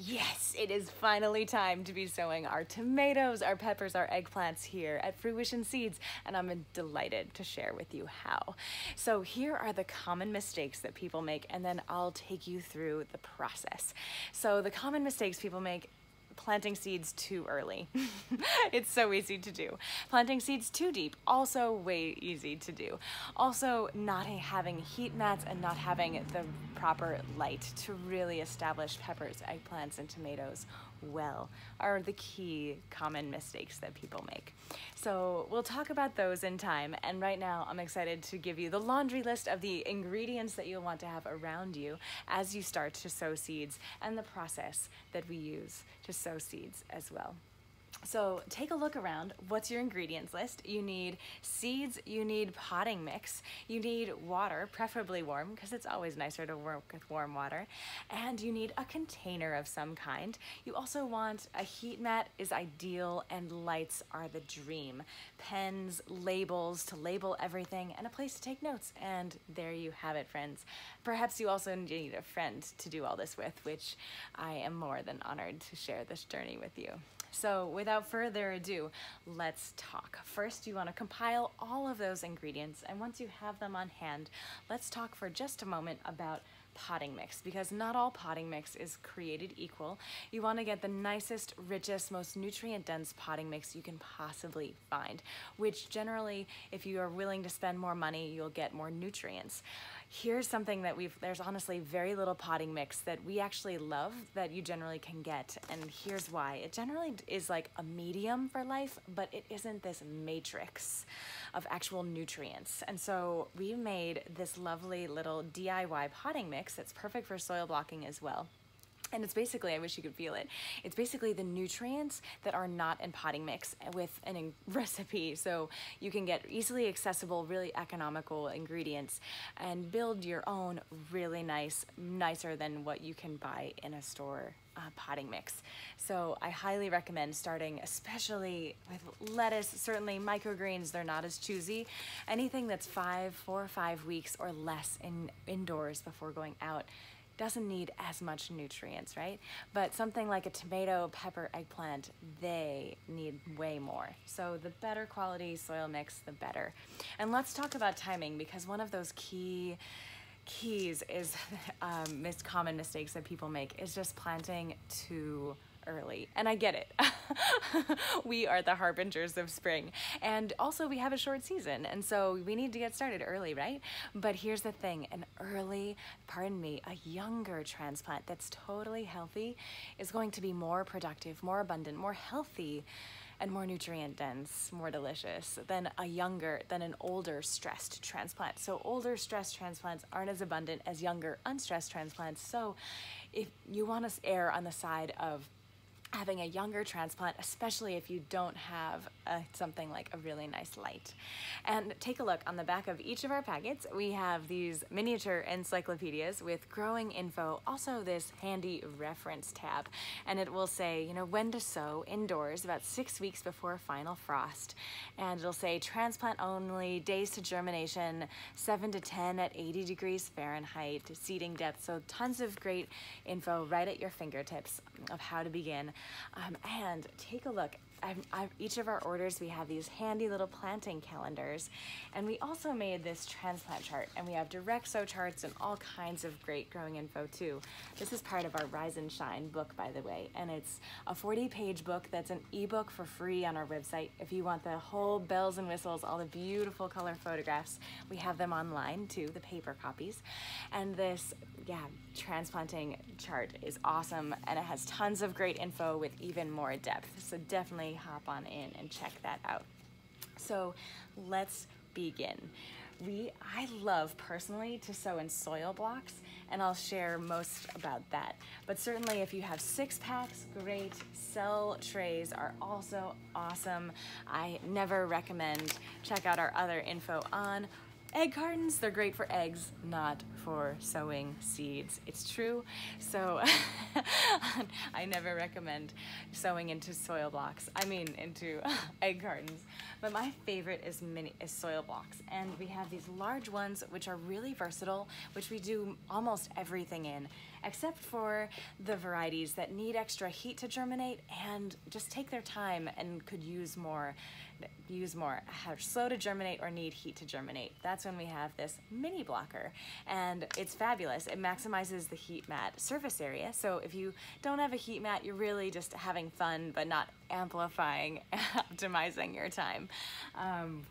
Yes, it is finally time to be sowing our tomatoes, our peppers, our eggplants here at Fruition Seeds, and I'm delighted to share with you how. So here are the common mistakes that people make, and then I'll take you through the process. So the common mistakes people make: planting seeds too early. It's so easy to do. Planting seeds too deep, also way easy to do. Also, not having heat mats and not having the proper light to really establish peppers, eggplants, and tomatoes well are the key common mistakes that people make. So we'll talk about those in time, and right now I'm excited to give you the laundry list of the ingredients that you'll want to have around you as you start to sow seeds, and the process that we use to sow seeds as well. So take a look around. What's your ingredients list? You need seeds, you need potting mix, you need water, preferably warm, because it's always nicer to work with warm water, and you need a container of some kind. You also want a heat mat is ideal, and lights are the dream. Pens, labels to label everything, and a place to take notes. And there you have it, friends. Perhaps you also need a friend to do all this with, which I am more than honored to share this journey with you. So without further ado, let's talk. First, you want to compile all of those ingredients, and once you have them on hand, let's talk for just a moment about potting mix, because not all potting mix is created equal. You want to get the nicest, richest, most nutrient-dense potting mix you can possibly find, which generally, if you are willing to spend more money, you'll get more nutrients. Here's something that there's honestly very little potting mix that we actually love that you generally can get, and here's why. It generally is like a medium for life, but it isn't this matrix of actual nutrients. And so we made this lovely little DIY potting mix that's perfect for soil blocking as well. And it's basically, I wish you could feel it, it's basically the nutrients that are not in potting mix with a recipe. So you can get easily accessible, really economical ingredients and build your own really nicer than what you can buy in a store potting mix. So I highly recommend starting, especially with lettuce, certainly microgreens, they're not as choosy. Anything that's 4 or 5 weeks or less indoors before going out doesn't need as much nutrients, right? But something like a tomato, pepper, eggplant, they need way more. So the better quality soil mix, the better. And let's talk about timing, because one of those keys is common mistakes that people make is just planting too early. And I get it. We are the harbingers of spring. And also we have a short season, and so we need to get started early, right? But here's the thing, a younger transplant that's totally healthy is going to be more productive, more abundant, more healthy, and more nutrient dense, more delicious than an older stressed transplant. So older stressed transplants aren't as abundant as younger unstressed transplants. So if you want to err on the side of having a younger transplant, especially if you don't have something like a really nice light. And take a look on the back of each of our packets. We have these miniature encyclopedias with growing info, also this handy reference tab, and it will say, when to sow indoors about 6 weeks before final frost. And it'll say transplant only, days to germination, 7 to 10 at 80 degrees Fahrenheit, seeding depth. So tons of great info right at your fingertips of how to begin. And take a look. Each of our orders, we have these handy little planting calendars, and we also made this transplant chart, and we have direct sow charts and all kinds of great growing info too. This is part of our Rise and Shine book, by the way, and it's a 40-page book that's an ebook for free on our website. If you want the whole bells and whistles, all the beautiful color photographs, we have them online too, the paper copies. And this transplanting chart is awesome, and it has tons of great info with even more depth. So definitely hop on in and check that out. So let's begin. I love personally to sow in soil blocks, and I'll share most about that. But certainly if you have 6 packs, great. Cell trays are also awesome. I never recommend. Check out our other info on egg cartons. They're great for eggs, not for sowing seeds. It's true. So I never recommend sowing into soil blocks. Into egg cartons. But my favorite is soil blocks. And we have these large ones which are really versatile, which we do almost everything in. except for the varieties that need extra heat to germinate and just take their time and could use more, are slow to germinate or need heat to germinate. That's when we have this mini blocker, and it's fabulous. It maximizes the heat mat surface area. So if you don't have a heat mat, you're really just having fun, but not amplifying, optimizing your time.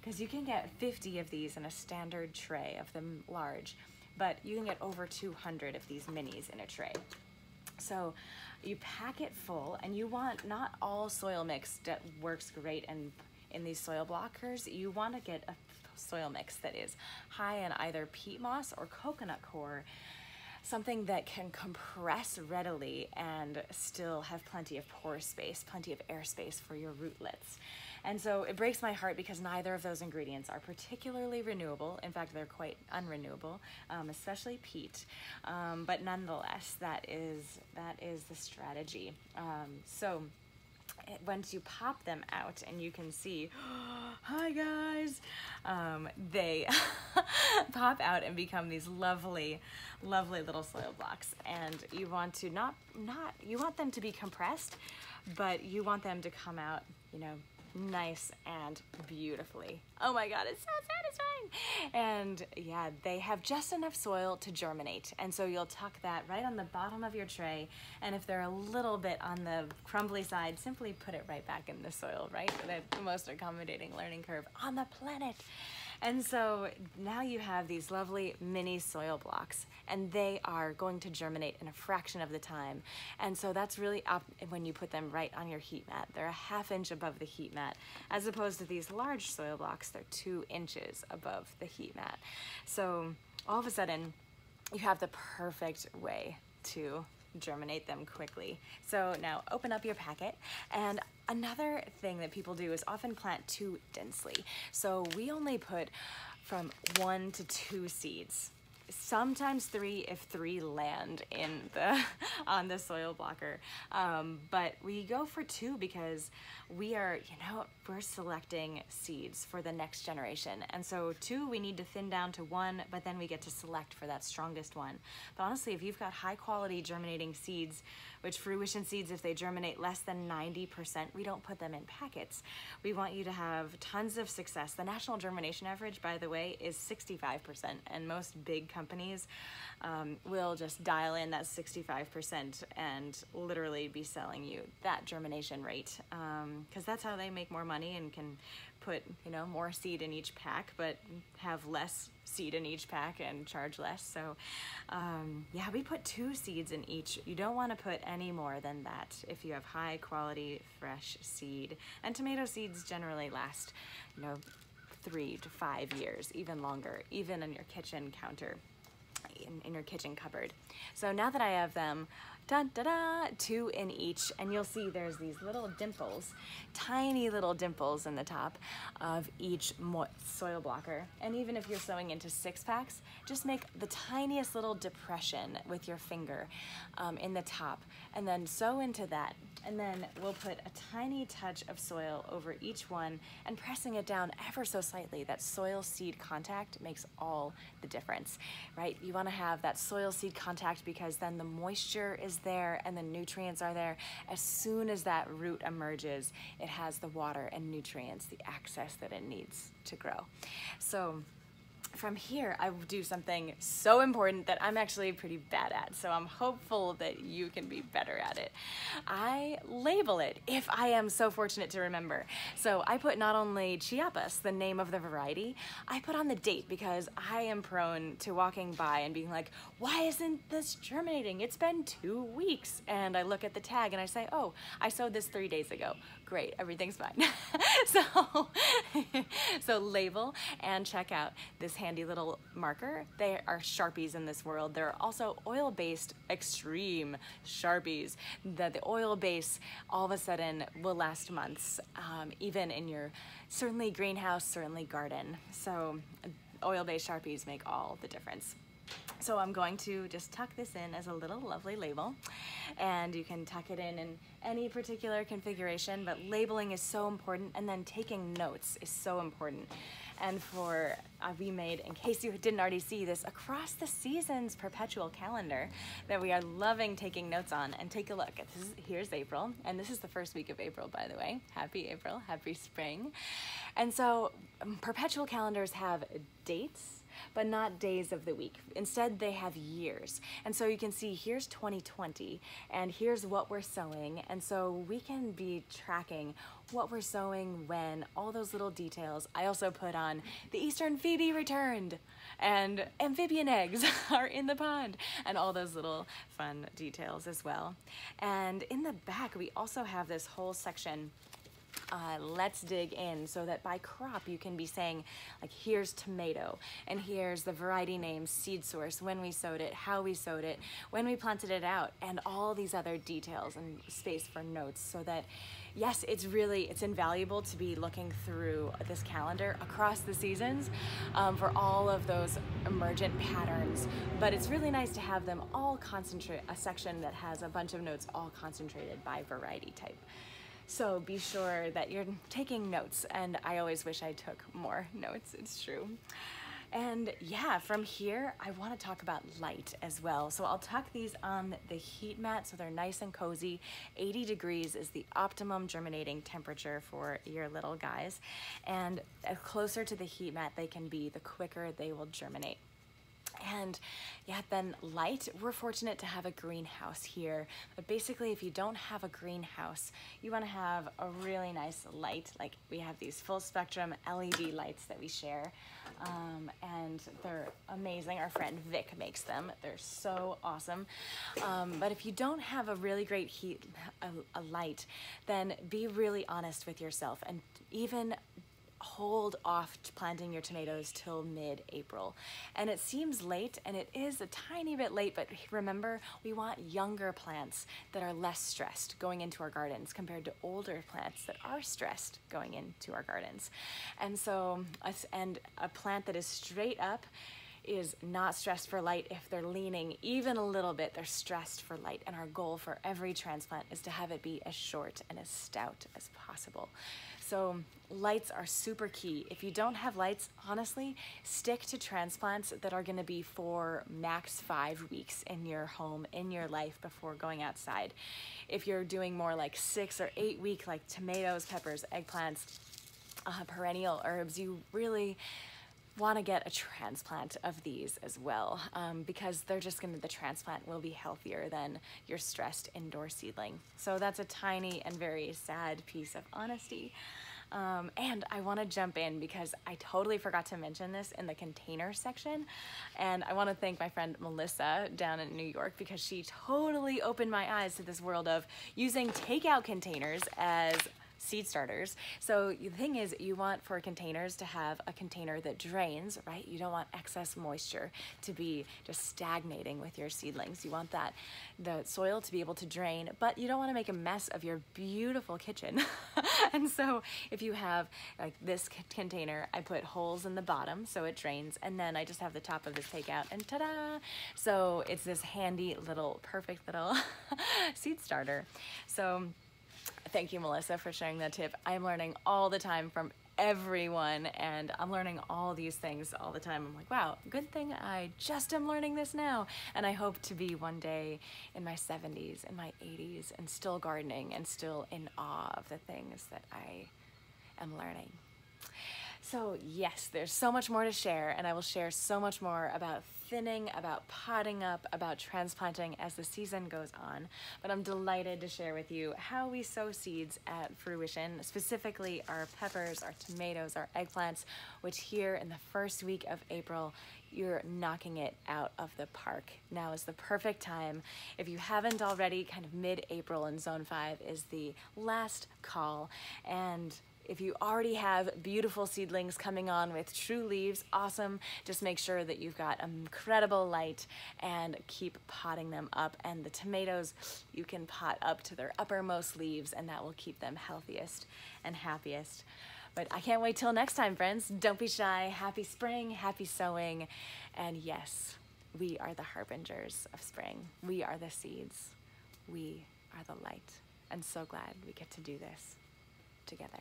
Because you can get 50 of these in a standard tray of them large, but you can get over 200 of these minis in a tray. So you pack it full, and you want not all soil mix that works great and in these soil blockers. You want to get a soil mix that is high in either peat moss or coconut coir, something that can compress readily and still have plenty of pore space, plenty of air space for your rootlets. And so it breaks my heart because neither of those ingredients are particularly renewable. In fact, they're quite unrenewable, especially peat. But nonetheless, that is the strategy. So once you pop them out, and you can see, hi guys, they pop out and become these lovely, lovely little soil blocks. And you want to you want them to be compressed, but you want them to come out, you know, nice and beautifully. Oh my God, it's so satisfying. And yeah, they have just enough soil to germinate. And so you'll tuck that right on the bottom of your tray. And if they're a little bit on the crumbly side, simply put it right back in the soil, right? The most accommodating learning curve on the planet. And so now you have these lovely mini soil blocks, and they are going to germinate in a fraction of the time. And so that's really up when you put them right on your heat mat. They're a ½ inch above the heat mat, as opposed to these large soil blocks, they're 2 inches above the heat mat. So all of a sudden, you have the perfect way to germinate them quickly. So now open up your packet, and another thing that people do is often plant too densely. So we only put from 1 to 2 seeds, sometimes 3 if 3 land in on the soil blocker. But we go for 2 because we're selecting seeds for the next generation. And so 2, we need to thin down to 1, but then we get to select for that strongest one. But honestly, if you've got high quality germinating seeds, which Fruition seeds, if they germinate less than 90%, we don't put them in packets. We want you to have tons of success. The national germination average, by the way, is 65%, and most big companies will just dial in that 65% and literally be selling you that germination rate, because that's how they make more money and can put more seed in each pack, but have less seed in each pack and charge less. So yeah, we put 2 seeds in each. You don't want to put any more than that if you have high quality fresh seed. And tomato seeds generally last 3 to 5 years, even longer, even on your kitchen counter, in your kitchen cupboard. So now that I have them, 2 in each, and you'll see there's these little dimples, tiny little dimples in the top of each soil blocker. And even if you're sewing into 6 packs, just make the tiniest little depression with your finger in the top, and then sew into that. And then we'll put a tiny touch of soil over each one and pressing it down ever so slightly. That soil seed contact makes all the difference, right? You want to have that soil seed contact because then the moisture is there and the nutrients are there. As soon as that root emerges, it has the water and nutrients, the access that it needs to grow. So from here, I will do something so important that I'm actually pretty bad at, so I'm hopeful that you can be better at it. I label it, if I am so fortunate to remember. So I put not only Chiapas, the name of the variety, I put on the date because I am prone to walking by and being like, why isn't this germinating? It's been 2 weeks. And I look at the tag and I say, oh, I sowed this 3 days ago. Great, everything's fine. So label and check out this handy little marker. They are Sharpies in this world. They're also oil-based extreme Sharpies. The oil base all of a sudden will last months, even in your certainly greenhouse, certainly garden. So oil-based Sharpies make all the difference. So I'm going to just tuck this in as a little lovely label, and you can tuck it in any particular configuration, but labeling is so important, and then taking notes is so important. And we made, in case you didn't already see, this across the seasons perpetual calendar that we are loving taking notes on. And take a look. Here's April, and this is the first week of April, by the way. Happy April, happy spring. And so perpetual calendars have dates, but not days of the week. Instead, they have years. And so you can see here's 2020, and here's what we're sowing. And so we can be tracking what we're sowing when, all those little details. I also put on the Eastern Phoebe returned, and amphibian eggs are in the pond, and all those little fun details as well. And in the back, we also have this whole section, let's dig in, so that by crop you can be saying, like, here's tomato, and here's the variety name, seed source, when we sowed it, how we sowed it, when we planted it out, and all these other details and space for notes, so that yes, it's invaluable to be looking through this calendar across the seasons for all of those emergent patterns, but it's really nice to have them all concentrate, a section that has a bunch of notes all concentrated by variety type. So be sure that you're taking notes, and I always wish I took more notes, it's true. And yeah, from here, I want to talk about light as well. So I'll tuck these on the heat mat so they're nice and cozy. 80 degrees is the optimum germinating temperature for your little guys. And the closer to the heat mat they can be, the quicker they will germinate. And yeah, then light, we're fortunate to have a greenhouse here, but basically if you don't have a greenhouse, you want to have a really nice light. Like, we have these full spectrum LED lights that we share, and they're amazing. Our friend Vic makes them. They're so awesome. But if you don't have a really great a light, then be really honest with yourself, and even hold off planting your tomatoes till mid-April. And it seems late, and it is a tiny bit late, but remember, we want younger plants that are less stressed going into our gardens compared to older plants that are stressed going into our gardens. And so, a plant that is straight up is not stressed for light. If they're leaning even a little bit, they're stressed for light. And our goal for every transplant is to have it be as short and as stout as possible. So lights are super key. If you don't have lights, honestly, stick to transplants that are gonna be for max 5 weeks in your home, in your life, before going outside. If you're doing more like 6 or 8 week, like tomatoes, peppers, eggplants, perennial herbs, you really want to get a transplant of these as well, because they're just the transplant will be healthier than your stressed indoor seedling. So that's a tiny and very sad piece of honesty. And I want to jump in because I totally forgot to mention this in the container section. And I want to thank my friend Melissa down in New York, because she totally opened my eyes to this world of using takeout containers as seed starters. So the thing is, you want for containers to have a container that drains, right? You don't want excess moisture to be just stagnating with your seedlings. You want the soil to be able to drain, but you don't want to make a mess of your beautiful kitchen. And so if you have like this container, I put holes in the bottom so it drains, and then I just have the top of this takeout, and ta-da! So it's this handy little, perfect little seed starter. So thank you, Melissa, for sharing that tip. I'm learning all the time from everyone, and I'm learning all these things all the time. I'm like, wow, good thing I just am learning this now. And I hope to be one day in my 70s, in my 80s, and still gardening and still in awe of the things that I am learning. So yes, there's so much more to share, and I will share so much more about thinning, about potting up, about transplanting as the season goes on. But I'm delighted to share with you how we sow seeds at Fruition, specifically our peppers, our tomatoes, our eggplants, which here in the first week of April, you're knocking it out of the park. Now is the perfect time. If you haven't already, kind of mid-April in Zone 5 is the last call. And if you already have beautiful seedlings coming on with true leaves, awesome. Just make sure that you've got incredible light and keep potting them up. And the tomatoes, you can pot up to their uppermost leaves, and that will keep them healthiest and happiest. But I can't wait till next time, friends. Don't be shy. Happy spring, happy sowing. And yes, we are the harbingers of spring. We are the seeds. We are the light. And so glad we get to do this together.